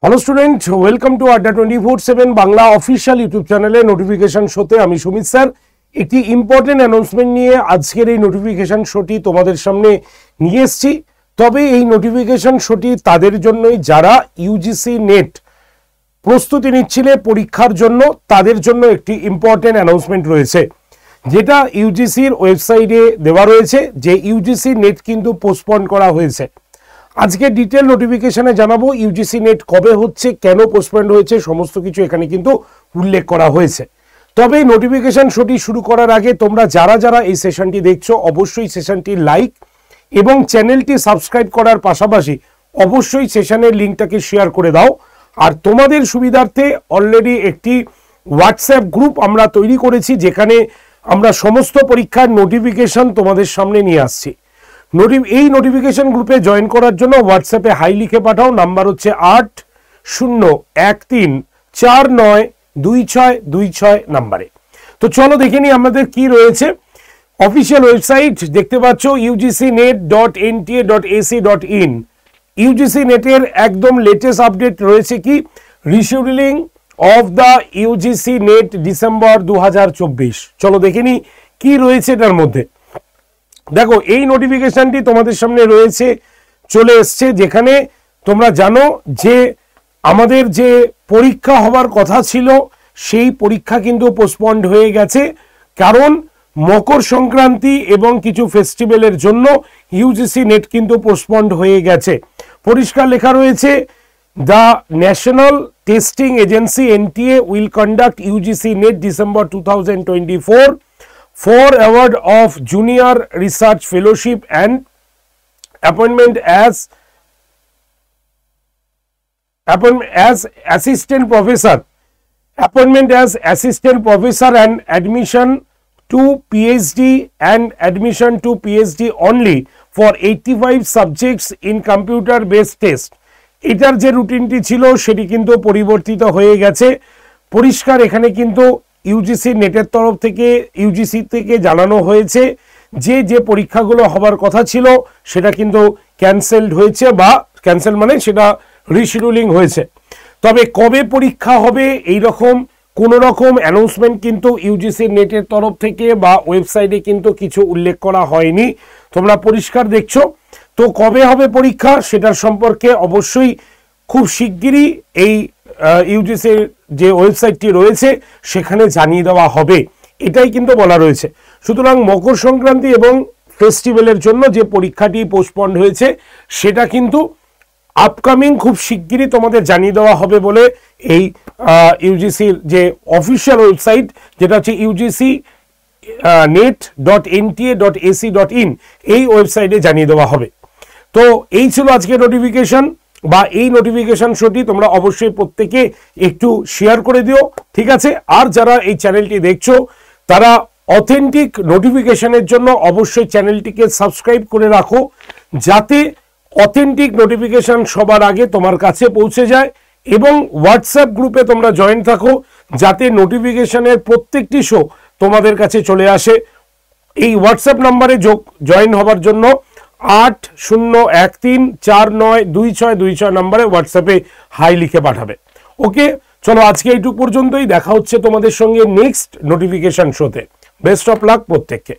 Hello student, welcome to আড্ডা 24/7 Bangla official YouTube চ্যানেলে notification শোতে আমি সুমিত স্যার একটি ইম্পর্টেন্ট অ্যানাউন্সমেন্ট নিয়ে আজকের এই নোটিফিকেশন শোটি তোমাদের সামনে নিয়ে এসেছি। তবে এই নোটিফিকেশন শোটি তাদের জন্যই যারা ইউজিসি নেট প্রস্তুতি নিচ্ছিলে পরীক্ষার জন্য, তাদের জন্য একটি ইম্পর্টেন্ট অ্যানাউন্সমেন্ট রয়েছে, যেটা ইউজিসির ওয়েবসাইটে দেওয়া রয়েছে যে ইউজিসি নেট কিন্তু পোস্টপন্ড করা হয়েছে। আজকে ডিটেল নোটিফিকেশনে জানাবো ইউজিসি নেট কবে হচ্ছে, কেন পোস্টপন্ড হয়েছে, সমস্ত কিছু এখানে কিন্তু উল্লেখ করা হয়েছে। তবে নোটিফিকেশন শোটি শুরু করার আগে তোমরা যারা এই সেশনটি দেখছো অবশ্যই সেশনটি লাইক এবং চ্যানেলটি সাবস্ক্রাইব করার পাশাপাশি অবশ্যই সেশনের লিঙ্কটাকে শেয়ার করে দাও। আর তোমাদের সুবিধার্থে অলরেডি একটি হোয়াটসঅ্যাপ গ্রুপ আমরা তৈরি করেছি, যেখানে আমরা সমস্ত পরীক্ষার নোটিফিকেশন তোমাদের সামনে নিয়ে আসছি। এই নোটিফিকেশন গ্রুপে জয়েন করার জন্য হোয়াটসঅ্যাপে হাই লিখে পাঠাও। নাম্বার হচ্ছে 8013492626 নাম্বারে। তো চলো দেখে নিই আমাদের কি রয়েছে। অফিসিয়াল ওয়েবসাইট দেখতে পাচ্ছ ugcnet.nta.ac.in। ইউজিসি নেটের একদম লেটেস্ট আপডেট রয়েছে কি, rescheduling of the UGC net December 2024। চলো দেখে নিই কি রয়েছে এটার মধ্যে। দেখো, এই নোটিফিকেশনটি তোমাদের সামনে রয়েছে, চলে এসছে, যেখানে তোমরা জানো যে আমাদের যে পরীক্ষা হবার কথা ছিল সেই পরীক্ষা কিন্তু পোস্টপন্ড হয়ে গেছে, কারণ মকর সংক্রান্তি এবং কিছু ফেস্টিভ্যালের জন্য ইউজিসি নেট কিন্তু পোস্টপন্ড হয়ে গেছে। পরিষ্কার লেখা রয়েছে, the national testing agency NTA will conduct UGC net December 2024 for award of junior research fellowship and appointment as assistant professor and admission to PhD and admission to PhD only for 85 subjects in computer based test। এটার যে রুটিনটি ছিল সেটি কিন্তু পরিবর্তিত হয়ে গেছে। পরিষ্কার এখানে কিন্তু ইউজিসি নেটের তরফ থেকে ইউজিসি থেকে জানানো হয়েছে যে যে পরীক্ষাগুলো হবার কথা ছিল সেটা কিন্তু ক্যান্সেলড হয়েছে, বা ক্যান্সেল মানে সেটা রিশিডিউলিং হয়েছে। তবে কবে পরীক্ষা হবে এই রকম কোনো রকম অ্যানাউন্সমেন্ট কিন্তু ইউজিসি নেটের তরফ থেকে বা ওয়েবসাইটে কিন্তু কিছু উল্লেখ করা হয়নি, তোমরা পরিষ্কার দেখছো। তো কবে হবে পরীক্ষা সেটার সম্পর্কে অবশ্যই খুব শিগগিরই এই ইউজিসির যে ওয়েবসাইটটি রয়েছে সেখানে জানিয়ে দেওয়া হবে, এটাই কিন্তু বলা রয়েছে। সুতরাং মকর সংক্রান্তি এবং ফেস্টিভ্যালের জন্য যে পরীক্ষাটি পোস্টপন্ড হয়েছে সেটা কিন্তু আপকামিং খুব শিগগিরই তোমাদের জানিয়ে দেওয়া হবে বলে এই ইউজিসির যে অফিসিয়াল ওয়েবসাইট, যেটা হচ্ছে ugcnet.nta.ac.in, এই ওয়েবসাইটে জানিয়ে দেওয়া হবে। তো এই ছিল আজকের নোটিফিকেশন বা এই নোটিফিকেশন শোটি তোমরা অবশ্যই প্রত্যেকে একটু শেয়ার করে দিও, ঠিক আছে? আর যারা এই চ্যানেলটি দেখছো তারা অথেন্টিক নোটিফিকেশনের জন্য অবশ্যই চ্যানেলটিকে সাবস্ক্রাইব করে রাখো, যাতে অথেন্টিক নোটিফিকেশন সবার আগে তোমার কাছে পৌঁছে যায়, এবং হোয়াটসঅ্যাপ গ্রুপে তোমরা জয়েন থাকো যাতে নোটিফিকেশনের প্রত্যেকটি শো তোমাদের কাছে চলে আসে। এই হোয়াটসঅ্যাপ নাম্বারে জয়েন হবার জন্য 8013492626 নাম্বারে হোয়াটসঅ্যাপে হাই লিখে পাঠাবে। ওকে, চলো আজকে এইটুকু পর্যন্তই, দেখা হচ্ছে তোমাদের সঙ্গে নেক্সট নোটিফিকেশন শোতে। বেস্ট অফ লাক প্রত্যেককে।